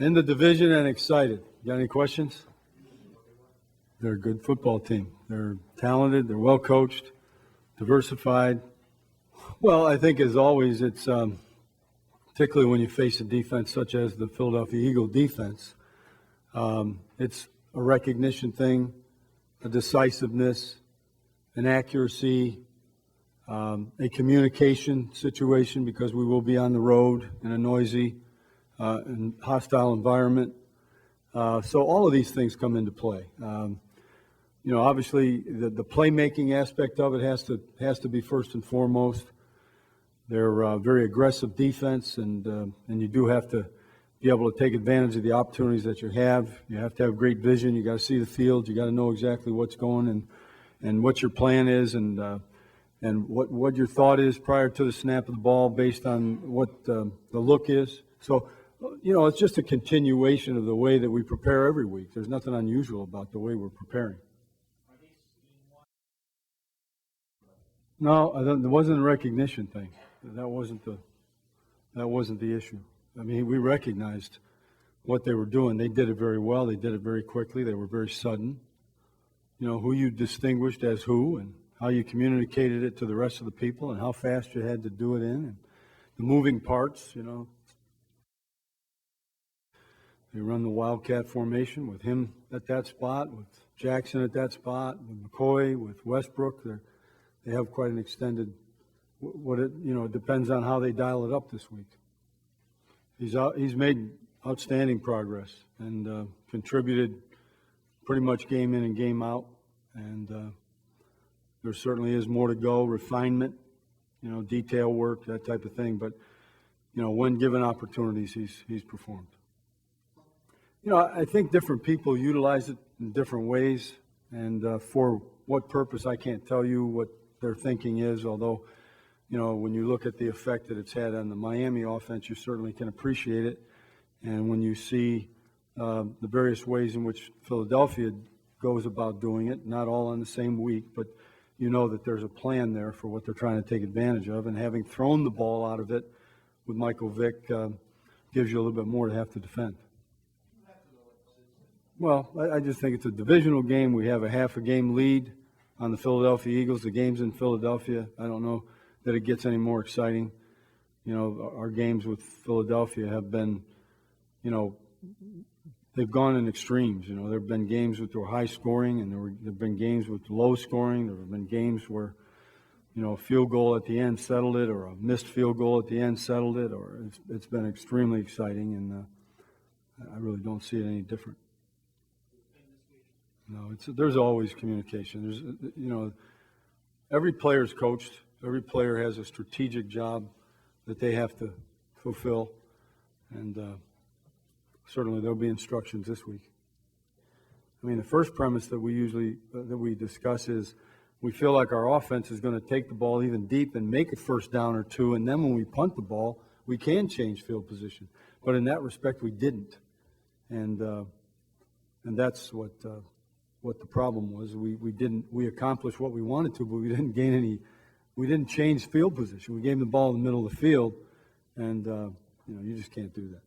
in the division and excited. Got any questions? They're a good football team. They're talented. They're well coached, diversified. Well, I think as always, it's particularly when you face a defense such as the Philadelphia Eagle defense, it's a recognition thing, a decisiveness, an accuracy, a communication situation because we will be on the road in a noisy and hostile environment. So all of these things come into play. Obviously the playmaking aspect of it has to be first and foremost. They're a very aggressive defense, and you do have to be able to take advantage of the opportunities that you have. You have to have great vision. You got to see the field. You got to know exactly what's going and what your plan is, and what your thought is prior to the snap of the ball based on what the look is. So, it's just a continuation of the way that we prepare every week. There's nothing unusual about the way we're preparing. No, there wasn't a recognition thing. That wasn't the issue. I mean, we recognized what they were doing. They did it very well. They did it very quickly. They were very sudden. Who you distinguished as who and how you communicated it to the rest of the people and how fast you had to do it in and the moving parts, They run the Wildcat formation with him at that spot, with Jackson at that spot, with McCoy, with Westbrook. They have quite an extended, it depends on how they dial it up this week. He's made outstanding progress and contributed pretty much game in and game out. And there certainly is more to go, refinement, detail work, that type of thing. But, when given opportunities, he's performed. I think different people utilize it in different ways. And for what purpose, I can't tell you what their thinking is, although, when you look at the effect that it's had on the Miami offense, you certainly can appreciate it. And when you see the various ways in which Philadelphia goes about doing it, not all on the same week, but that there's a plan there for what they're trying to take advantage of. And having thrown the ball out of it with Michael Vick gives you a little bit more to have to defend. Well, I just think it's a divisional game. We have a half a game lead on the Philadelphia Eagles. The game's in Philadelphia. I don't know that it gets any more exciting. Our games with Philadelphia have been, they've gone in extremes. There have been games with high scoring, and there have been games with low scoring. There have been games where, a field goal at the end settled it, or a missed field goal at the end settled it, or it's been extremely exciting, and I really don't see it any different. No, there's always communication. There's, every player's coached. Every player has a strategic job that they have to fulfill, and certainly there'll be instructions this week. I mean, the first premise that we discuss is we feel like our offense is going to take the ball even deep and make a first down or two, and then when we punt the ball, we can change field position. But in that respect, we didn't, and that's what the problem was. We accomplished what we wanted to, but we didn't gain any. We didn't change field position. We gave them the ball in the middle of the field, and you just can't do that.